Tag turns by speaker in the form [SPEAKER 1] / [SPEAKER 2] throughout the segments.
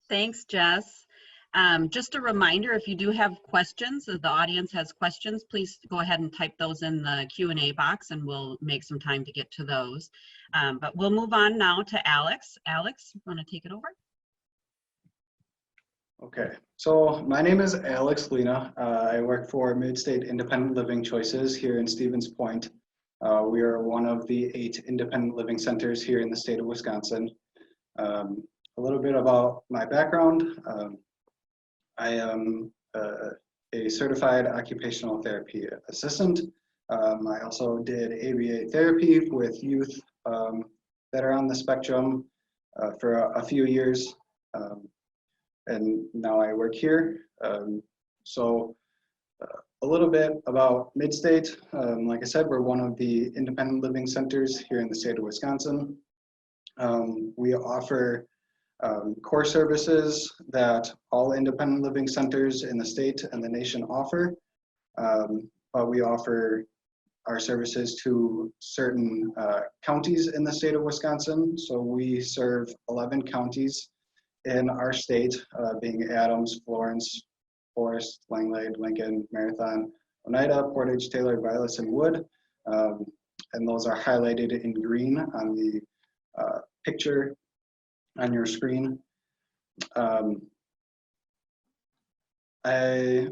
[SPEAKER 1] Thanks, Jess. Just a reminder, if you do have questions, if the audience has questions, please go ahead and type those in the Q&A box and we'll make some time to get to those. But we'll move on now to Alex. Alex, you want to take it over?
[SPEAKER 2] Okay, so my name is Alex Lena. I work for MidState Independent Living Choices here in Stevens Point. We are one of the 8 independent living centers here in the state of Wisconsin. A little bit about my background. I am a certified occupational therapy assistant. I also did ABA therapy with youth that are on the spectrum for a few years. And now I work here. So a little bit about MidState. Like I said, we're one of the independent living centers here in the state of Wisconsin. We offer core services that all independent living centers in the state and the nation offer, but we offer our services to certain counties in the state of Wisconsin. So we serve 11 counties in our state, being Adams, Florence, Forest, Langlade, Lincoln, Marathon, Oneida, Portage, Taylor, Vilas, and Wood. And those are highlighted in green on the picture on your screen. I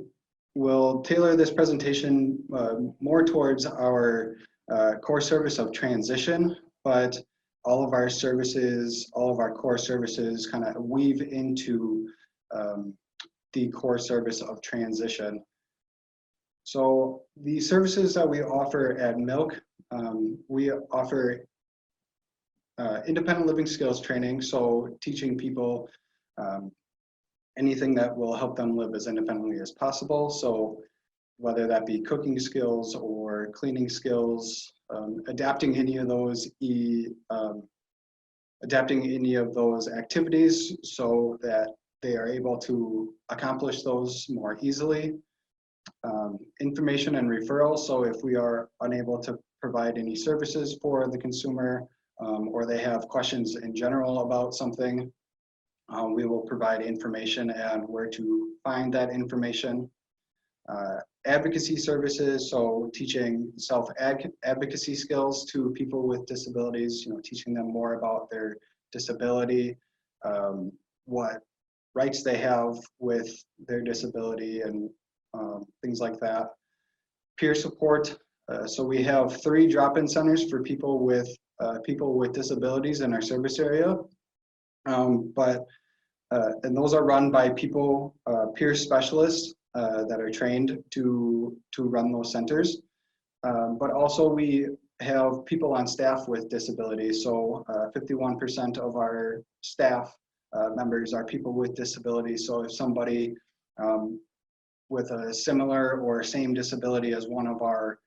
[SPEAKER 2] will tailor this presentation more towards our core service of transition, but all of our services, all of our core services kind of weave into the core service of transition. So the services that we offer at MILK, we offer independent living skills training, so teaching people anything that will help them live as independently as possible. So whether that be cooking skills or cleaning skills, adapting any of those activities so that they are able to accomplish those more easily. Information and referral, so if we are unable to provide any services for the consumer or they have questions in general about something, we will provide information and where to find that information. Advocacy services, so teaching self-advocacy skills to people with disabilities, teaching them more about their disability, what rights they have with their disability and things like that. Peer support, so we have 3 drop-in centers for people with disabilities in our service area, and those are run by people, peer specialists that are trained to run those centers. But also we have people on staff with disabilities. So 51% of our staff members are people with disabilities. So if somebody with a similar or same disability as one of our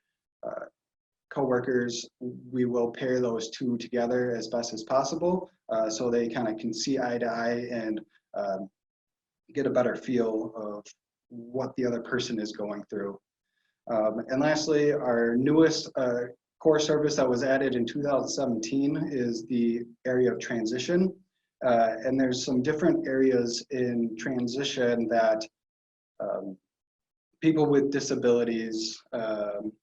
[SPEAKER 2] coworkers, we will pair those 2 together as best as possible, so they kind of can see eye to eye and get a better feel of what the other person is going through. And lastly, our newest core service that was added in 2017 is the area of transition. And there's some different areas in transition that people with disabilities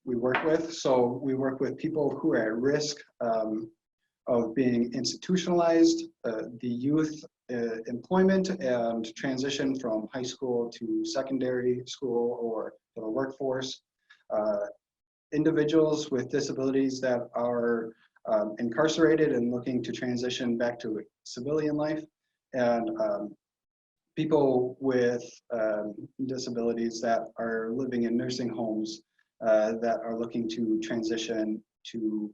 [SPEAKER 2] we work with. So we work with people who are at risk of being institutionalized, the youth employment and transition from high school to secondary school or to the workforce, individuals with disabilities that are incarcerated and looking to transition back to civilian life, and people with disabilities that are living in nursing homes that are looking to transition to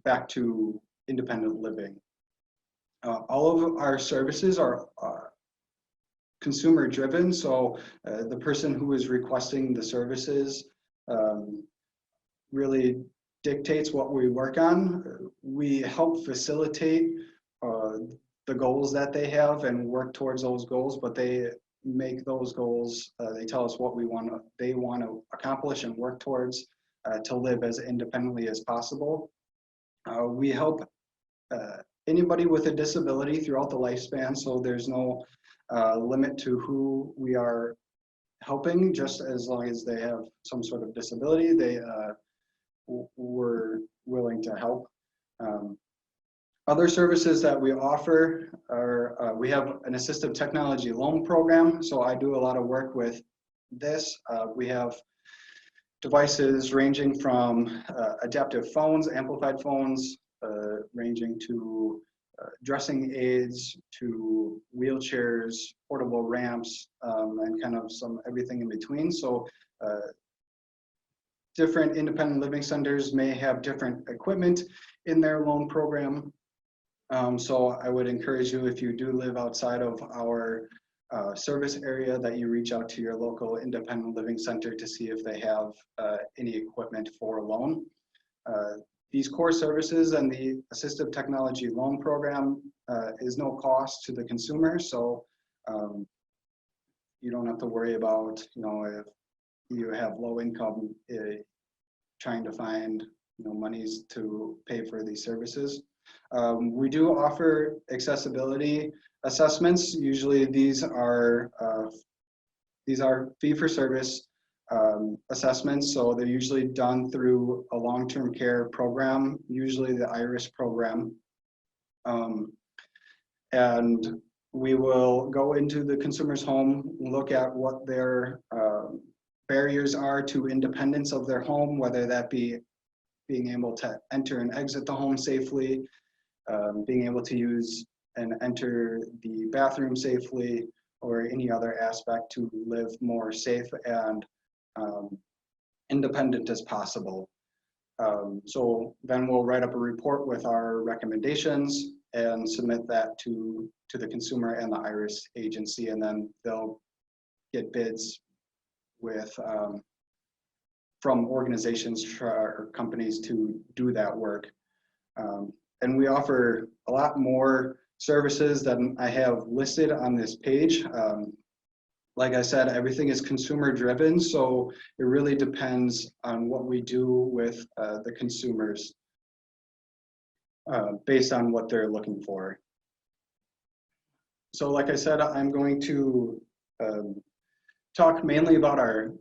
[SPEAKER 2] back to independent living. All of our services are consumer driven, so the person who is requesting the services really dictates what we work on. We help facilitate the goals that they have and work towards those goals, but they make those goals, they tell us what they want to accomplish and work towards to live as independently as possible. We help anybody with a disability throughout the lifespan, so there's no limit to who we are helping. Just as long as they have some sort of disability, we're willing to help. Other services that we offer are, we have an assistive technology loan program, so I do a lot of work with this. We have devices ranging from adaptive phones, amplified phones, ranging to dressing aids, to wheelchairs, portable ramps, and kind of everything in between. So different independent living centers may have different equipment in their loan program. So I would encourage you, if you do live outside of our service area, that you reach out to your local independent living center to see if they have any equipment for a loan. These core services and the assistive technology loan program is no cost to the consumer, so you don't have to worry about, if you have low income, trying to find monies to pay for these services. We do offer accessibility assessments. Usually these are fee-for-service assessments, so they're usually done through a long-term care program, usually the IRIS program. And we will go into the consumer's home, look at what their barriers are to independence of their home, whether that be being able to enter and exit the home safely, being able to use and enter the bathroom safely, or any other aspect to live more safe and independent as possible. So then we'll write up a report with our recommendations and submit that to the consumer and the IRIS agency, and then they'll get bids with from organizations or companies to do that work. And we offer a lot more services than I have listed on this page. Like I said, everything is consumer driven, so it really depends on what we do with the consumers based on what they're looking for. So like I said, I'm going to talk mainly about our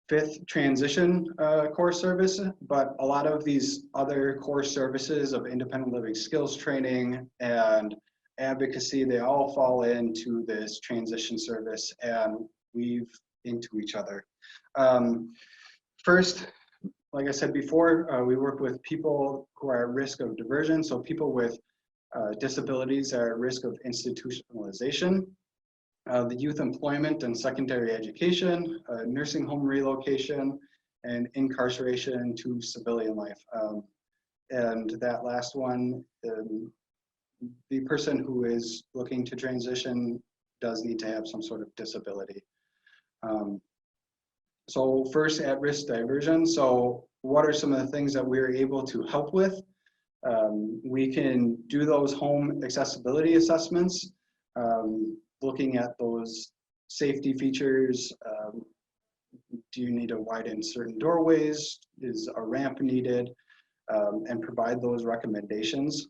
[SPEAKER 2] 5th transition core service, but a lot of these other core services of independent living skills training and advocacy, they all fall into this transition service and weave into each other. First, like I said before, we work with people who are at risk of diversion, so people with disabilities are at risk of institutionalization. The youth employment and secondary education, nursing home relocation, and incarceration to civilian life. And that last one, the person who is looking to transition does need to have some sort of disability. So first, at-risk diversion. So what are some of the things that we're able to help with? We can do those home accessibility assessments, looking at those safety features. Do you need to widen certain doorways? Is a ramp needed? And provide those recommendations.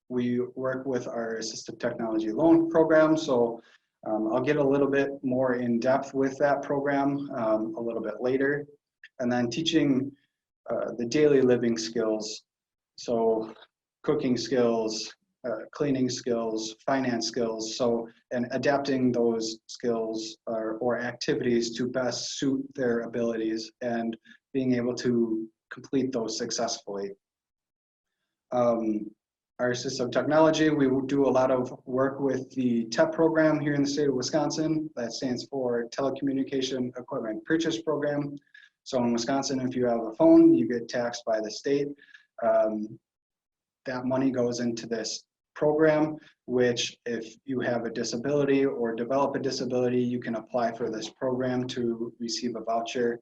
[SPEAKER 2] We work with our assistive technology loan program, so I'll get a little bit more in depth with that program a little bit later. And then teaching the daily living skills, so cooking skills, cleaning skills, finance skills, so, and adapting those skills or activities to best suit their abilities and being able to complete those successfully. Our assistive technology, we will do a lot of work with the TEP program here in the state of Wisconsin. That stands for Telecommunication Equipment Purchase Program. So in Wisconsin, if you have a phone, you get taxed by the state. That money goes into this program, which if you have a disability or develop a disability, you can apply for this program to receive a voucher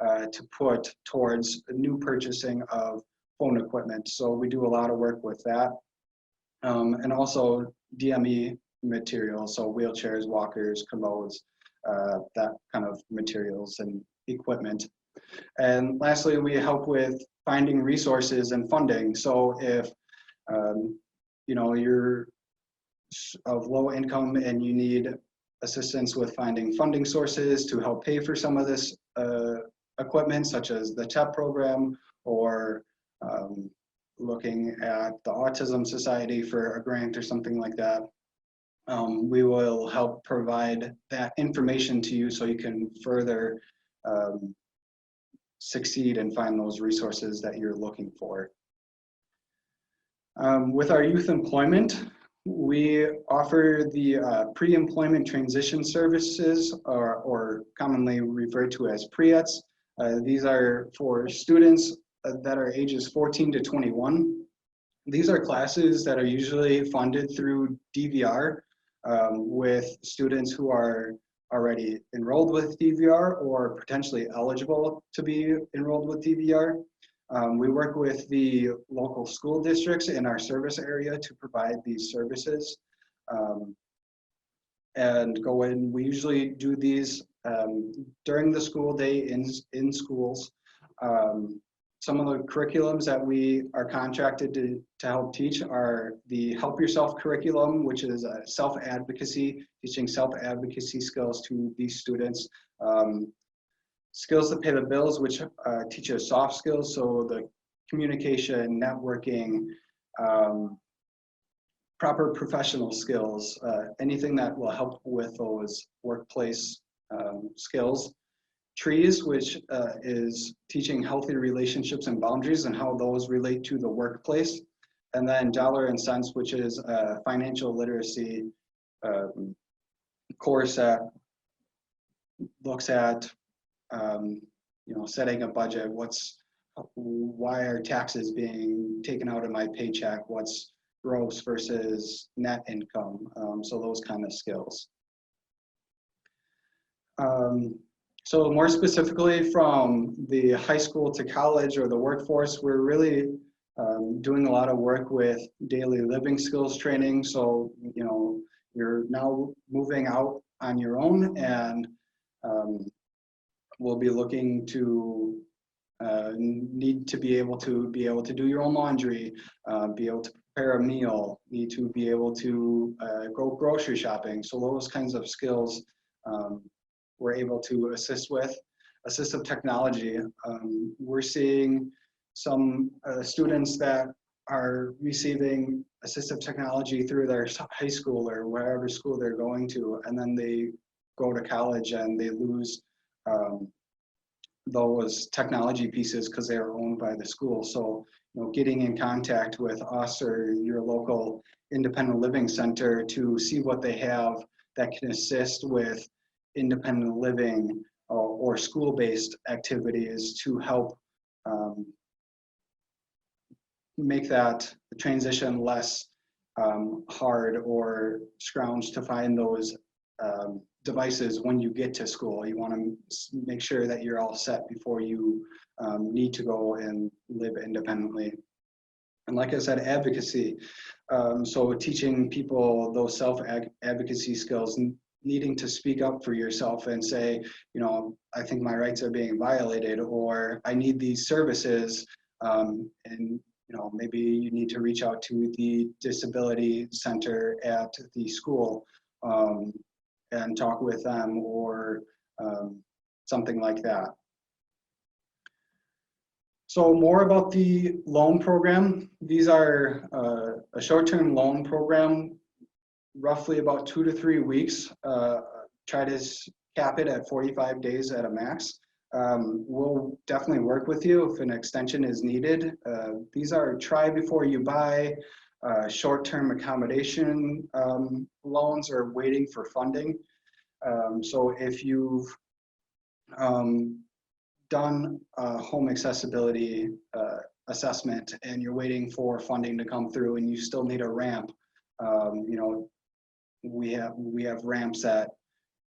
[SPEAKER 2] to put towards new purchasing of phone equipment. So we do a lot of work with that. And also DME materials, so wheelchairs, walkers, commodes, that kind of materials and equipment. And lastly, we help with finding resources and funding. So if You know, you're of low income and you need assistance with finding funding sources to help pay for some of this equipment, such as the TEP program, or looking at the Autism Society for a grant or something like that. We will help provide that information to you so you can further succeed and find those resources that you're looking for. With our youth employment, we offer the pre-employment transition services, or commonly referred to as PREETs. These are for students that are ages 14 to 21. These are classes that are usually funded through DVR with students who are already enrolled with DVR or potentially eligible to be enrolled with DVR. We work with the local school districts in our service area to provide these services and go in. We usually do these during the school day in schools. Some of the curriculums that we are contracted to help teach are the Help Yourself curriculum, which is self-advocacy, teaching self-advocacy skills to these students. Skills to Pay the Bills, which teaches soft skills, so the communication, networking, proper professional skills, anything that will help with those workplace skills. Trees, which is teaching healthy relationships and boundaries and how those relate to the workplace. And then Dollar and Cents, which is a financial literacy course that looks at you know, setting a budget. Why are taxes being taken out of my paycheck? What's gross versus net income? So those kind of skills. So more specifically, from the high school to college or the workforce, we're really doing a lot of work with daily living skills training. So, you know, you're now moving out on your own, and we'll be looking to need to be able to do your own laundry, be able to prepare a meal, need to be able to go grocery shopping. So those kinds of skills we're able to assist with. Assistive technology. We're seeing some students that are receiving assistive technology through their high school or wherever school they're going to, and then they go to college and they lose those technology pieces because they are owned by the school. So, you know, getting in contact with us or your local independent living center to see what they have that can assist with independent living or school-based activities to help make that transition less hard or scrounge to find those devices when you get to school. You want to make sure that you're all set before you need to go and live independently. And like I said, advocacy. So teaching people those self-advocacy skills, needing to speak up for yourself and say, you know, I think my rights are being violated, or I need these services, and you know, maybe you need to reach out to the disability center at the school and talk with them, or something like that. So more about the loan program. These are a short-term loan program, roughly about 2 to 3 weeks. Try to cap it at 45 days at a max. We'll definitely work with you if an extension is needed. These are try before you buy, short-term accommodation loans or waiting for funding. So if you've done a home accessibility assessment and you're waiting for funding to come through and you still need a ramp, you know, we have ramps that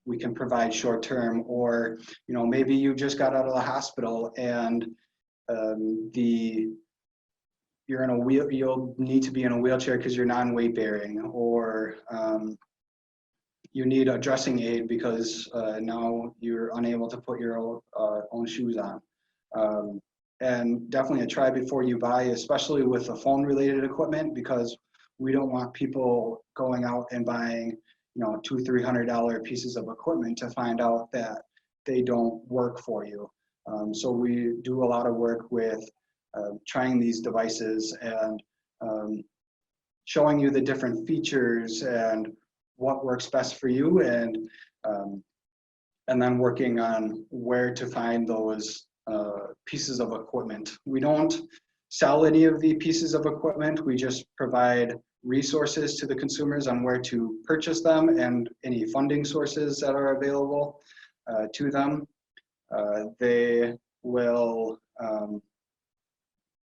[SPEAKER 2] we can provide short term. Or, you know, maybe you just got out of the hospital and you're in a you'll need to be in a wheelchair because you're non-weight bearing, or you need a dressing aid because now you're unable to put your own shoes on. and definitely a try before you buy, especially with the phone related equipment, because we don't want people going out and buying, you know, $200-300 pieces of equipment to find out that they don't work for you. So we do a lot of work with trying these devices and showing you the different features and what works best for you, and then working on where to find those pieces of equipment. We don't sell any of the pieces of equipment. We just provide resources to the consumers on where to purchase them and any funding sources that are available to them. They will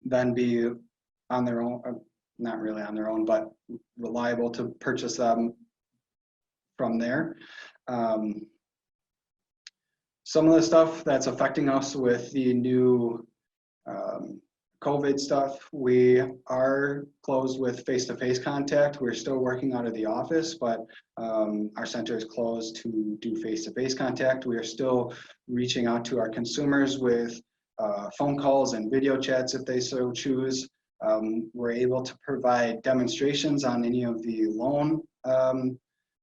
[SPEAKER 2] then be on their own, not really on their own, but reliable to purchase them from there. Some of the stuff that's affecting us with the new COVID stuff, we are closed with face-to-face contact. We're still working out of the office, but our center is closed to do face-to-face contact. We are still reaching out to our consumers with phone calls and video chats if they so choose. We're able to provide demonstrations on any of the loan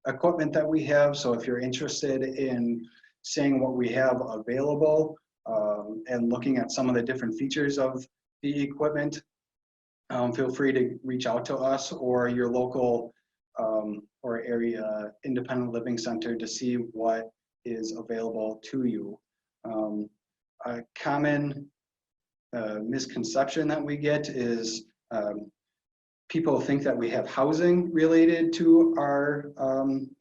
[SPEAKER 2] equipment that we have. So if you're interested in seeing what we have available and looking at some of the different features of the equipment, feel free to reach out to us or your local or area independent living center to see what is available to you. A common misconception that we get is people think that we have housing related to our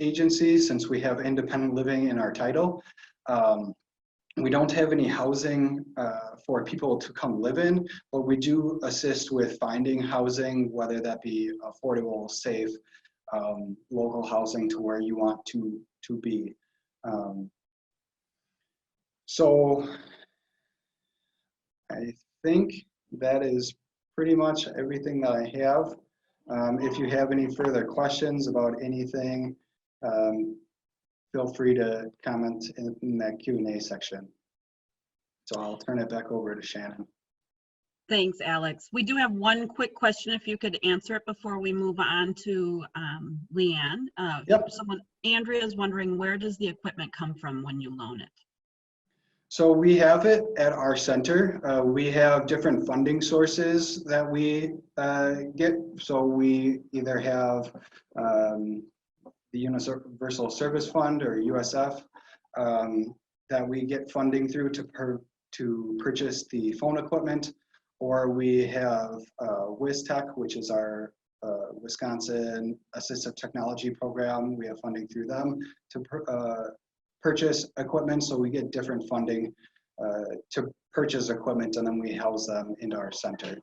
[SPEAKER 2] agency, since we have independent living in our title. We don't have any housing for people to come live in, but we do assist with finding housing, whether that be affordable, safe, local housing to where you want to be. So I think that is pretty much everything that I have. If you have any further questions about anything, feel free to comment in that Q&A section. So I'll turn it back over to Shannon.
[SPEAKER 1] Thanks, Alex. We do have one quick question, if you could answer it before we move on to Leanne.
[SPEAKER 2] Yep.
[SPEAKER 1] Andrea is wondering, where does the equipment come from when you loan it?
[SPEAKER 2] So we have it at our center. We have different funding sources that we get. So we either have the Universal Service Fund, or USF, that we get funding through to purchase the phone equipment, or we have WISTech, which is our Wisconsin Assistive Technology Program. We have funding through them to purchase equipment. So we get different funding to purchase equipment, and then we house them into our center.